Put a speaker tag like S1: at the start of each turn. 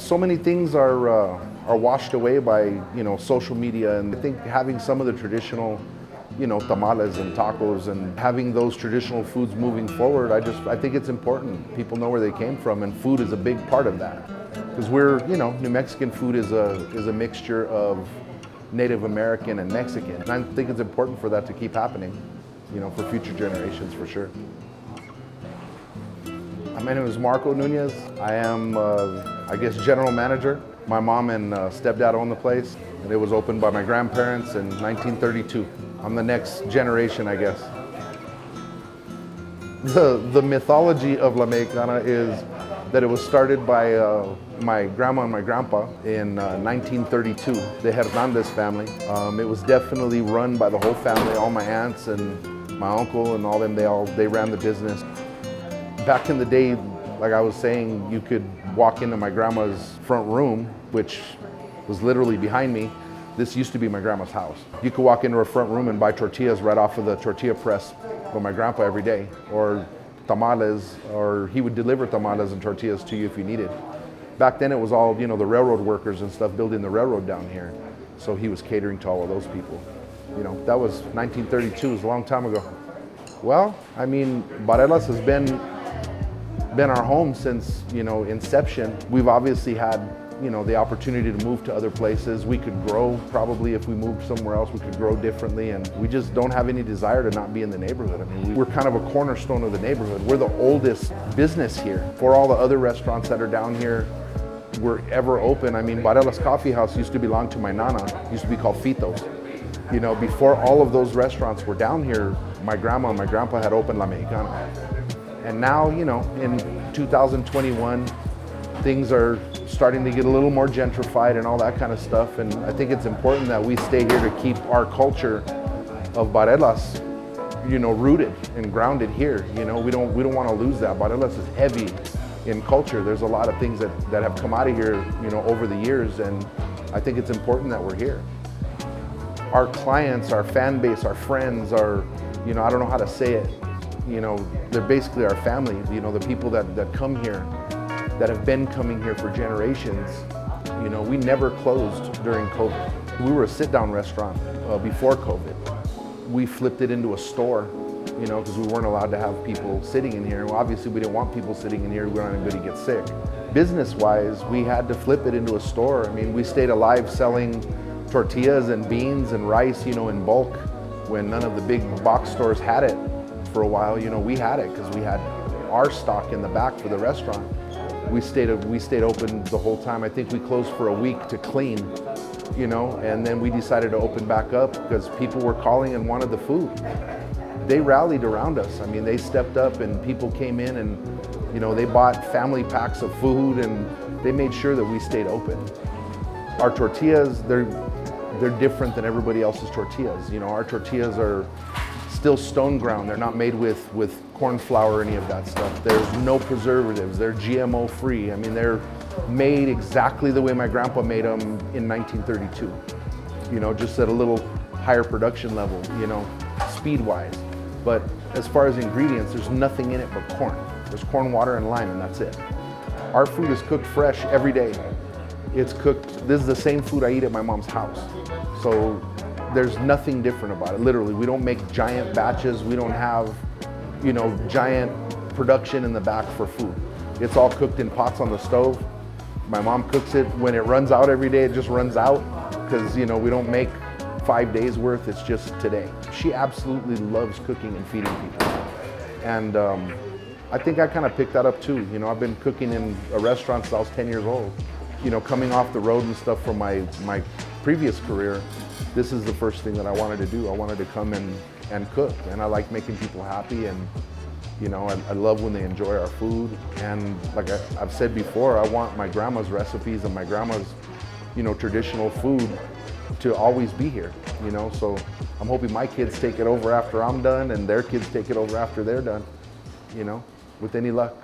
S1: So many things are washed away by, social media, and I think having some of the traditional, tamales and tacos and having those traditional foods moving forward, I think it's important. People know where they came from, and food is a big part of that. Because New Mexican food is a mixture of Native American and Mexican. And I think it's important for that to keep happening, for future generations for sure. My name is Marco Nunez. I am, general manager. My mom and stepdad own the place, and it was opened by my grandparents in 1932. I'm the next generation, I guess. The mythology of La Mexicana is that it was started by my grandma and my grandpa in 1932, the Hernandez family. It was definitely run by the whole family, all my aunts and my uncle and all them, they ran the business. Back in the day, like I was saying, you could walk into my grandma's front room, which was literally behind me. This used to be my grandma's house. You could walk into her front room and buy tortillas right off of the tortilla press from my grandpa every day, or tamales, or he would deliver tamales and tortillas to you if you needed. Back then it was all, the railroad workers and stuff building the railroad down here. So he was catering to all of those people. That was 1932, it was a long time ago. Well, Barelas has been our home since, inception. We've obviously had, the opportunity to move to other places. We could grow probably if we moved somewhere else, we could grow differently, and we just don't have any desire to not be in the neighborhood. We're kind of a cornerstone of the neighborhood. We're the oldest business here. For all the other restaurants that are down here, were ever open. Barelas Coffee House used to belong to my nana, it used to be called Fito's. Before all of those restaurants were down here, my grandma and my grandpa had opened La Mexicana. And now, in 2021, things are starting to get a little more gentrified and all that kind of stuff. And I think it's important that we stay here to keep our culture of Barelas, rooted and grounded here. We don't want to lose that. Barelas is heavy in culture. There's a lot of things that have come out of here, over the years, and I think it's important that we're here. Our clients, our fan base, our friends, I don't know how to say it, they're basically our family. The people that come here, that have been coming here for generations. We never closed during COVID. We were a sit-down restaurant before COVID. We flipped it into a store, because we weren't allowed to have people sitting in here. Well, obviously, we didn't want people sitting in here. We don't want anybody to get sick. Business-wise, we had to flip it into a store. We stayed alive selling tortillas and beans and rice, in bulk, when none of the big box stores had it. For a while, we had it because we had our stock in the back for the restaurant. We stayed open the whole time. I think we closed for a week to clean, and then we decided to open back up because people were calling and wanted the food. They rallied around us. They stepped up and people came in and, they bought family packs of food and they made sure that we stayed open. Our tortillas, they're different than everybody else's tortillas. Our tortillas are still stone ground. They're not made with corn flour or any of that stuff. There's no preservatives. They're GMO free. They're made exactly the way my grandpa made them in 1932. Just at a little higher production level, speed-wise. But as far as ingredients, there's nothing in it but corn. There's corn, water, and lime, and that's it. Our food is cooked fresh every day. It's cooked, this is the same food I eat at my mom's house. So there's nothing different about it. Literally, we don't make giant batches. We don't have, giant production in the back for food. It's all cooked in pots on the stove. My mom cooks it. When it runs out every day, it just runs out because, we don't make 5 days worth. It's just today. She absolutely loves cooking and feeding people. And I think I kind of picked that up too. I've been cooking in a restaurant since I was 10 years old. Coming off the road and stuff from my previous career, this is the first thing that I wanted to do. I wanted to come and cook, and I like making people happy, and I love when they enjoy our food. And like I've said before, I want my grandma's recipes and my grandma's traditional food to always be here. So I'm hoping my kids take it over after I'm done and their kids take it over after they're done, with any luck.